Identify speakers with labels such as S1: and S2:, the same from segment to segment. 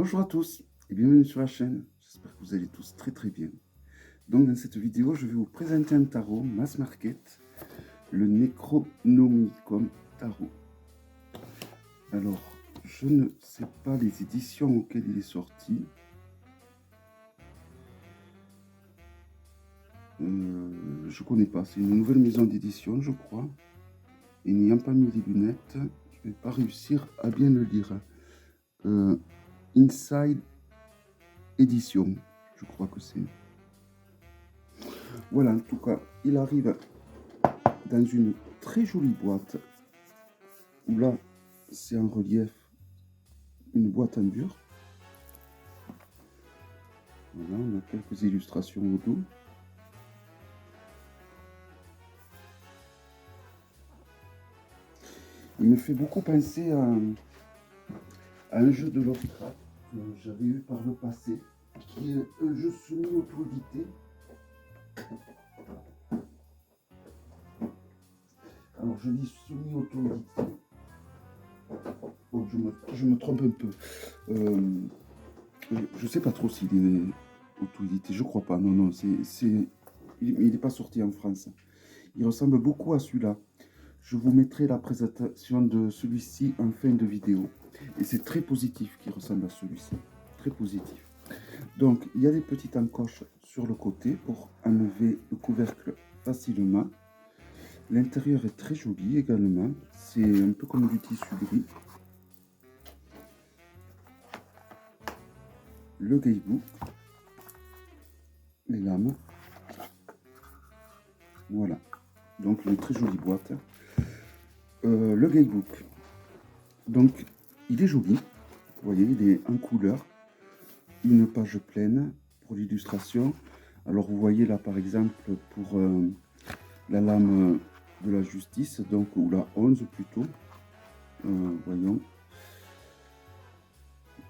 S1: Bonjour à tous et bienvenue sur la chaîne. J'espère que vous allez tous très bien. Donc dans cette vidéo, je vais vous présenter un tarot mass market, le Necronomicon Tarot. Alors, je ne sais pas les éditions auxquelles il est sorti. Je connais pas, c'est une nouvelle maison d'édition, je crois. Et n'ayant pas mis les lunettes, je vais pas réussir à bien le lire. Inside Edition, je crois que c'est. Voilà, en tout cas, il arrive dans une très jolie boîte, où là, c'est en relief, une boîte en dur. Voilà, on a quelques illustrations au dos. Il me fait beaucoup penser à un jeu de Lovecraft que j'avais eu par le passé, qui est un jeu semi-auto-édité. Alors je dis semi-auto-édité. Oh, je me trompe un peu. Je sais pas trop s'il est auto-édité, je crois pas. Non, il n'est pas sorti en France. Il ressemble beaucoup à celui-là. Je vous mettrai la présentation de celui-ci en fin de vidéo. Et c'est très positif qui ressemble à celui-ci. Très positif. Donc, il y a des petites encoches sur le côté pour enlever le couvercle facilement. L'intérieur est très joli également. C'est un peu comme du tissu gris. Le guidebook. Les lames. Voilà. Donc, une très jolie boîte. Le guidebook. Donc, il est joli. Vous voyez, il est en couleur. Une page pleine pour l'illustration. Alors, vous voyez là, par exemple, pour la lame de la justice, donc, ou la 11 plutôt. Voyons.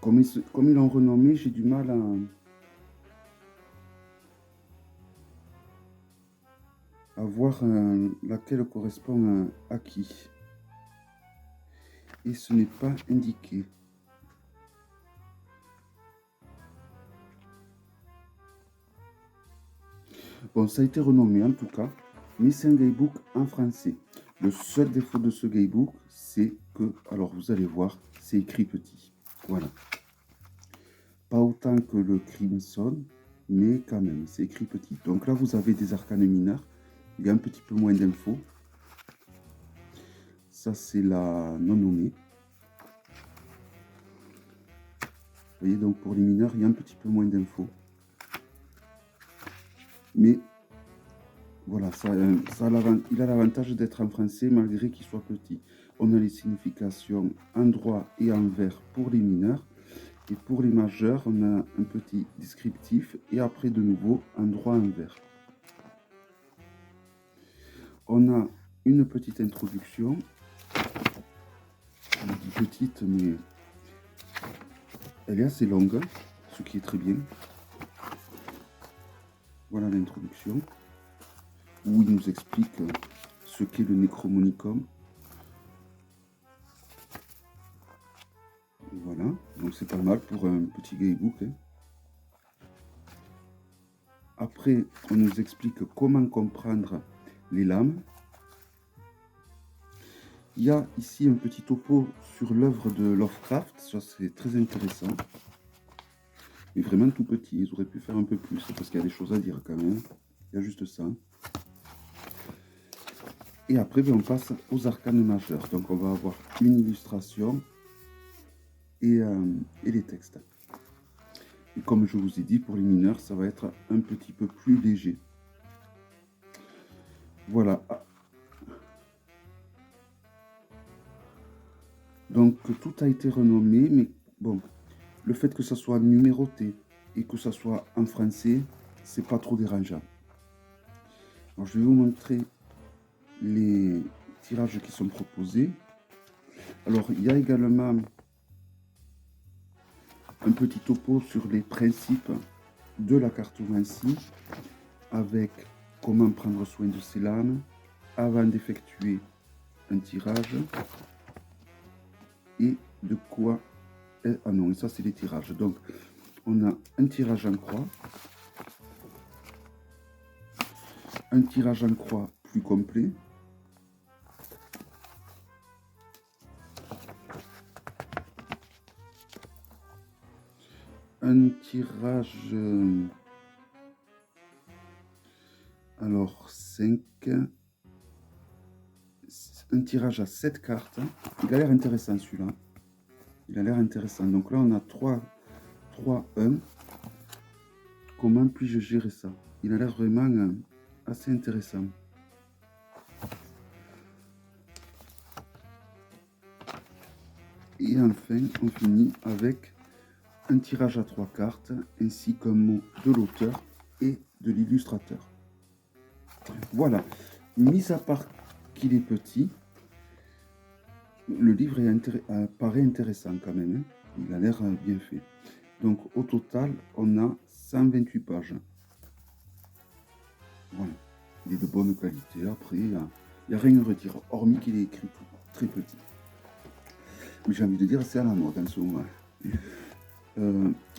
S1: Comme ils l'ont renommé, j'ai du mal à voir laquelle correspond à qui. Et ce n'est pas indiqué. Bon, ça a été renommé en tout cas, mais c'est un guidebook en français. Le seul défaut de ce guidebook, c'est que, alors vous allez voir, c'est écrit petit. Voilà. Pas autant que le Crimson, mais quand même, c'est écrit petit. Donc là, vous avez des arcanes mineurs. Il y a un petit peu moins d'infos. Ça, c'est la non nommée. Vous voyez, donc pour les mineurs, il y a un petit peu moins d'infos. Mais voilà, il a l'avantage d'être en français malgré qu'il soit petit. On a les significations en droit et en vert pour les mineurs. Et pour les majeurs, on a un petit descriptif et après de nouveau un droit en vert. On a une petite introduction. Je dis petite, mais elle est assez longue, ce qui est très bien. Voilà l'introduction, où il nous explique ce qu'est le Necromonicon. Voilà, donc c'est pas mal pour un petit guidebook. Hein. Après, on nous explique comment comprendre les lames. Il y a ici un petit topo sur l'œuvre de Lovecraft, ça c'est très intéressant. Mais vraiment tout petit, ils auraient pu faire un peu plus, parce qu'il y a des choses à dire quand même. Il y a juste ça. Et après, on passe aux arcanes majeurs. Donc on va avoir une illustration et les textes. Et comme je vous ai dit, pour les mineurs, ça va être un petit peu plus léger. Voilà. Donc tout a été renommé, mais bon, le fait que ça soit numéroté et que ça soit en français, c'est pas trop dérangeant. Alors je vais vous montrer les tirages qui sont proposés. Alors il y a également un petit topo sur les principes de la cartomancie avec comment prendre soin de ses lames avant d'effectuer un tirage et de quoi Ah non, et ça c'est les tirages. Donc on a un tirage en croix, un tirage en croix plus complet, un tirage, alors 5, un tirage à 7 cartes. Il a l'air intéressant celui-là. Il a l'air intéressant. Donc là on a 3, 1. Comment puis-je gérer ça? Il a l'air vraiment assez intéressant. Et enfin, on finit avec un tirage à 3 cartes, ainsi qu'un mot de l'auteur et de l'illustrateur. Voilà. Mis à part qu'il est petit, le livre paraît intéressant quand même. Hein. Il a l'air bien fait. Donc au total, on a 128 pages. Voilà. Il est de bonne qualité. Après, il n'y a rien à redire, hormis qu'il est écrit très petit. Mais j'ai envie de dire, c'est à la mode en ce moment.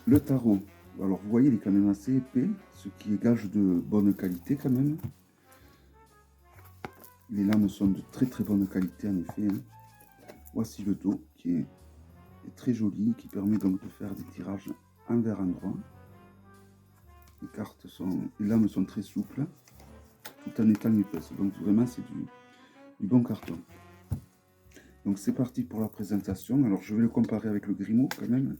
S1: Le tarot, alors vous voyez, il est quand même assez épais, ce qui est gage de bonne qualité quand même. Les lames sont de très très bonne qualité en effet. Hein. Voici le dos qui est très joli, qui permet donc de faire des tirages envers endroit. Les lames sont très souples, tout en étant épaisses. Donc vraiment c'est du bon carton. Donc c'est parti pour la présentation. Alors je vais le comparer avec le Grimaud quand même.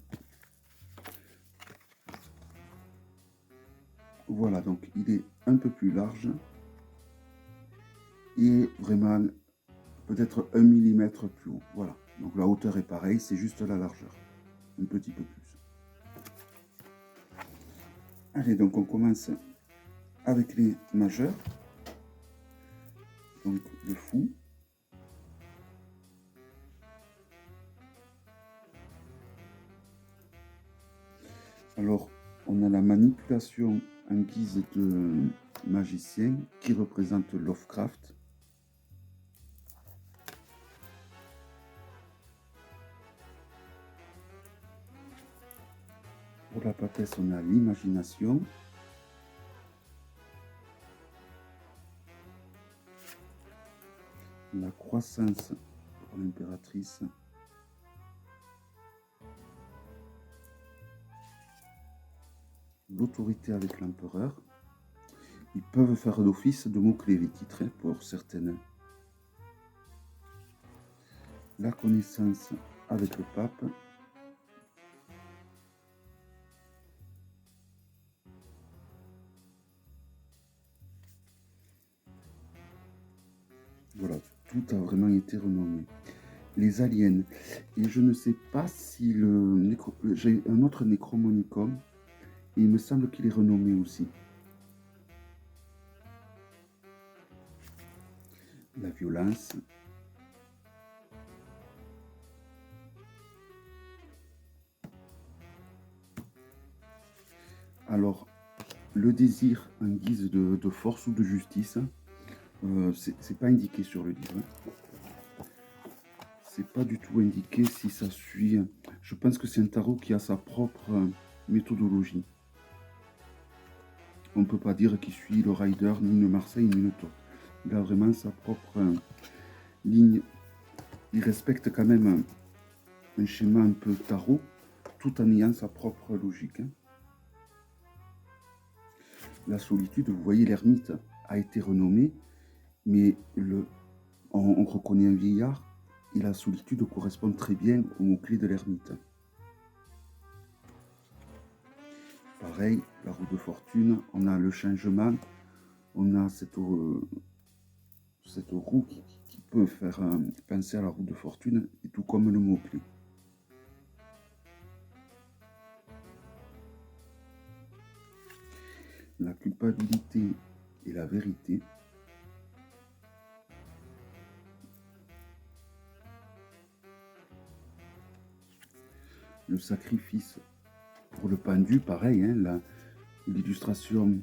S1: Voilà, donc il est un peu plus large. Et vraiment peut-être 1 mm plus haut. Voilà, donc la hauteur est pareille, c'est juste la largeur. Un petit peu plus. Allez, donc on commence avec les majeurs. Donc le fou. Alors, on a la manipulation en guise de magicien qui représente Lovecraft. Pour la papesse, on a l'imagination. La croissance pour l'impératrice. L'autorité avec l'empereur. Ils peuvent faire d'office de mots-clés, les titres, pour certaines. La connaissance avec le pape. Voilà, tout a vraiment été renommé. Les aliens. Et je ne sais pas si j'ai un autre Necromonicon. Et il me semble qu'il est renommé aussi. La violence. Alors, le désir en guise de force ou de justice, c'est pas indiqué sur le livre. C'est pas du tout indiqué si ça suit. Je pense que c'est un tarot qui a sa propre méthodologie. On ne peut pas dire qu'il suit le Rider, ni le Marseille, ni le Tour. Il a vraiment sa propre ligne. Il respecte quand même un schéma un peu tarot, tout en ayant sa propre logique. Hein. La solitude, vous voyez, l'ermite a été renommé, mais on reconnaît un vieillard, et la solitude correspond très bien au mot-clé de l'ermite. Pareil, la roue de fortune, on a le changement, on a cette roue qui peut faire penser à la roue de fortune, et tout comme le mot-clé. La culpabilité et la vérité. Le sacrifice pour le pendu, pareil, hein, l'illustration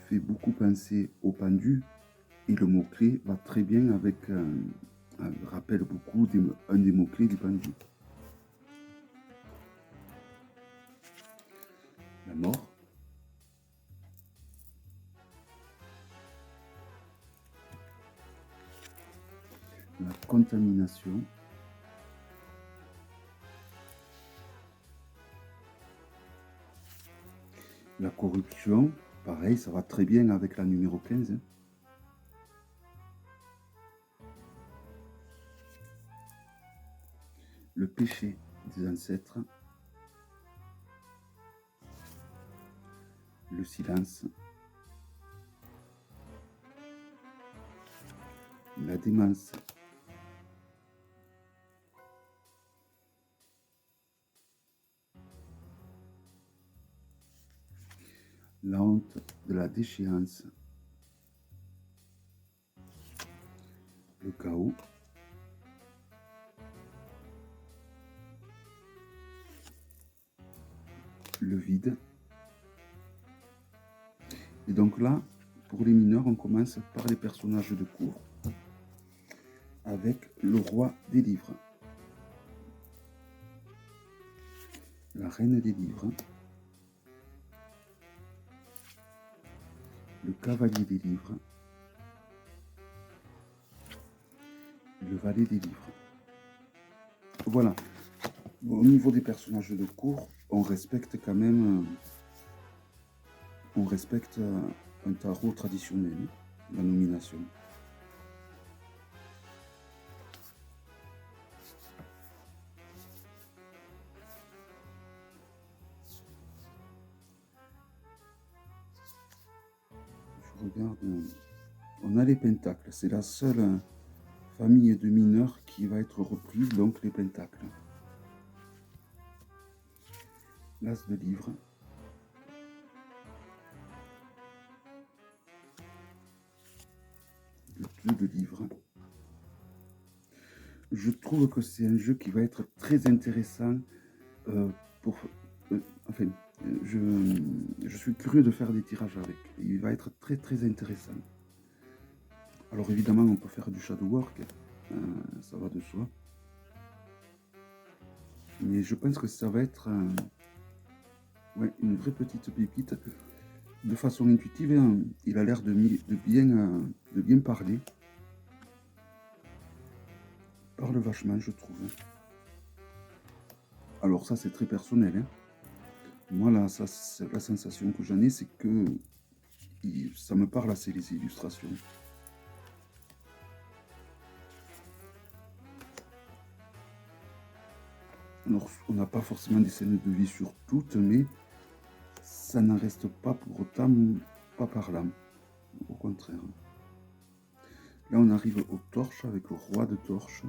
S1: fait beaucoup penser au pendu et le mot-clé va très bien avec, rappelle beaucoup un des mots-clés du pendu. mort. La contamination. La corruption, pareil, ça va très bien avec la numéro 15. Hein. Le péché des ancêtres. Le silence. La démence. La honte de la déchéance. Le chaos. Le vide. Et donc là, pour les mineurs, on commence par les personnages de cour avec le roi des livres, la reine des livres, le cavalier des livres, le valet des livres. Voilà. Au niveau des personnages de cour, on respecte quand même... on respecte un tarot traditionnel, la nomination. Je regarde, on a les pentacles, c'est la seule famille de mineurs qui va être reprise, donc les pentacles. L'as de livres. Le 2 de livres. Je trouve que c'est un jeu qui va être très intéressant pour... enfin, je suis curieux de faire des tirages avec. Il va être très très intéressant. Alors évidemment, on peut faire du shadow work, ça va de soi. Mais je pense que ça va être ouais, une vraie petite pépite. De façon intuitive, hein, il a l'air de bien parler. Parle vachement, je trouve. Alors ça, c'est très personnel. Hein. Moi, là, la sensation que j'en ai, c'est que ça me parle assez, les illustrations. Alors, on n'a pas forcément des scènes de vie sur toutes, mais ça n'en reste pas pour autant pas parlant. Au contraire. Là, on arrive aux torches avec le roi de torches.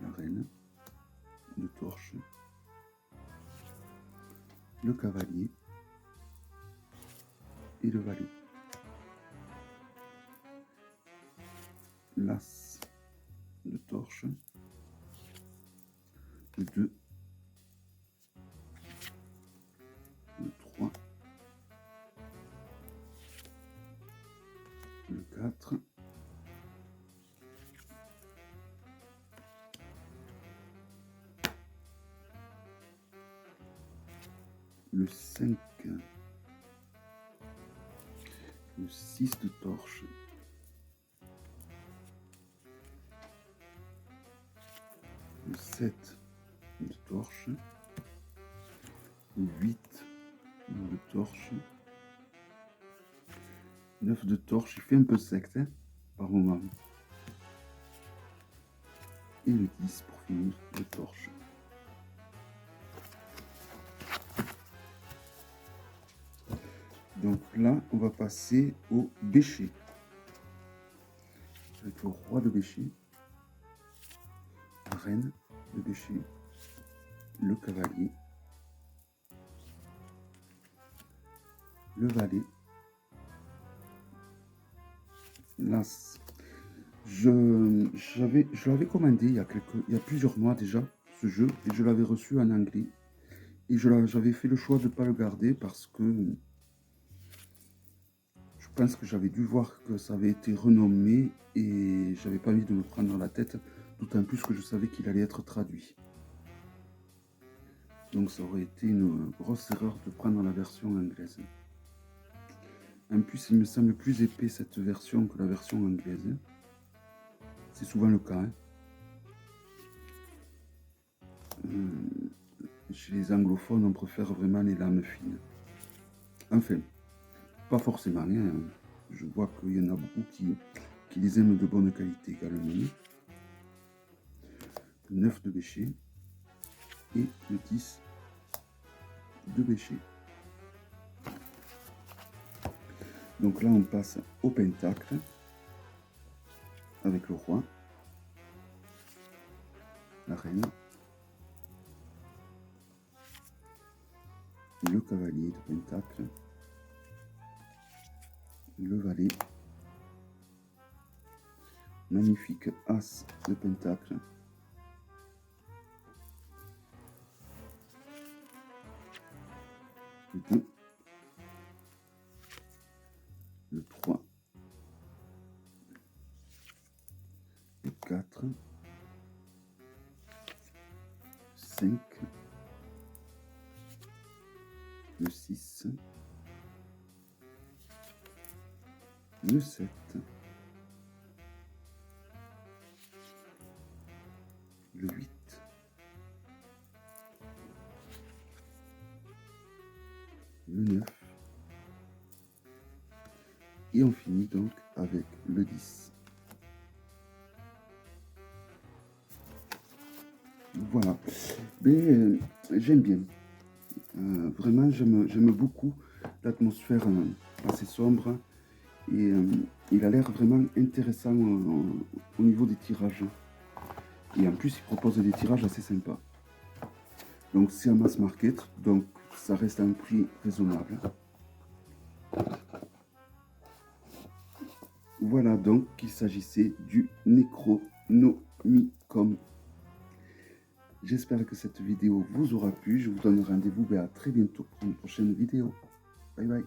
S1: La reine de torches. Le cavalier. Et le valet. L'as de torches. Le 2. Le 3. Le 4. Le 5. Le 6 de torches. Le 7 de torches. Le 8 de torches. 9 de torches. Il fait un peu sec hein, par moment. Et le 10 pour finir de torches. Donc là, on va passer au bêcher. Avec le roi de bêcher, la reine de bêcher, le cavalier, le valet, l'as. Je l'avais commandé il y a plusieurs mois déjà, ce jeu, et je l'avais reçu en anglais. Et j'avais fait le choix de ne pas le garder parce que je pense que j'avais dû voir que ça avait été renommé et j'avais pas envie de me prendre la tête, d'autant plus que je savais qu'il allait être traduit. Donc ça aurait été une grosse erreur de prendre la version anglaise. En plus, il me semble plus épais cette version que la version anglaise. C'est souvent le cas. Hein. Chez les anglophones, on préfère vraiment les lames fines. Enfin, pas forcément. Hein. Je vois qu'il y en a beaucoup qui les aiment de bonne qualité également. 9 de Béchet et le 10 de Béchet. Donc là, on passe au pentacle avec le roi, la reine, le cavalier de pentacle, le valet, magnifique as de pentacle, le 2, le 3, le 4, 5, le 6, le 7, le 8, le 9, et on finit donc avec le 10. Voilà, mais j'aime bien, vraiment j'aime beaucoup l'atmosphère assez sombre, et il a l'air vraiment intéressant au niveau des tirages, et en plus il propose des tirages assez sympas. Donc c'est un mass market, donc ça reste à un prix raisonnable. Voilà donc qu'il s'agissait du Necronomicon. J'espère que cette vidéo vous aura plu. Je vous donne rendez-vous à très bientôt pour une prochaine vidéo. Bye bye.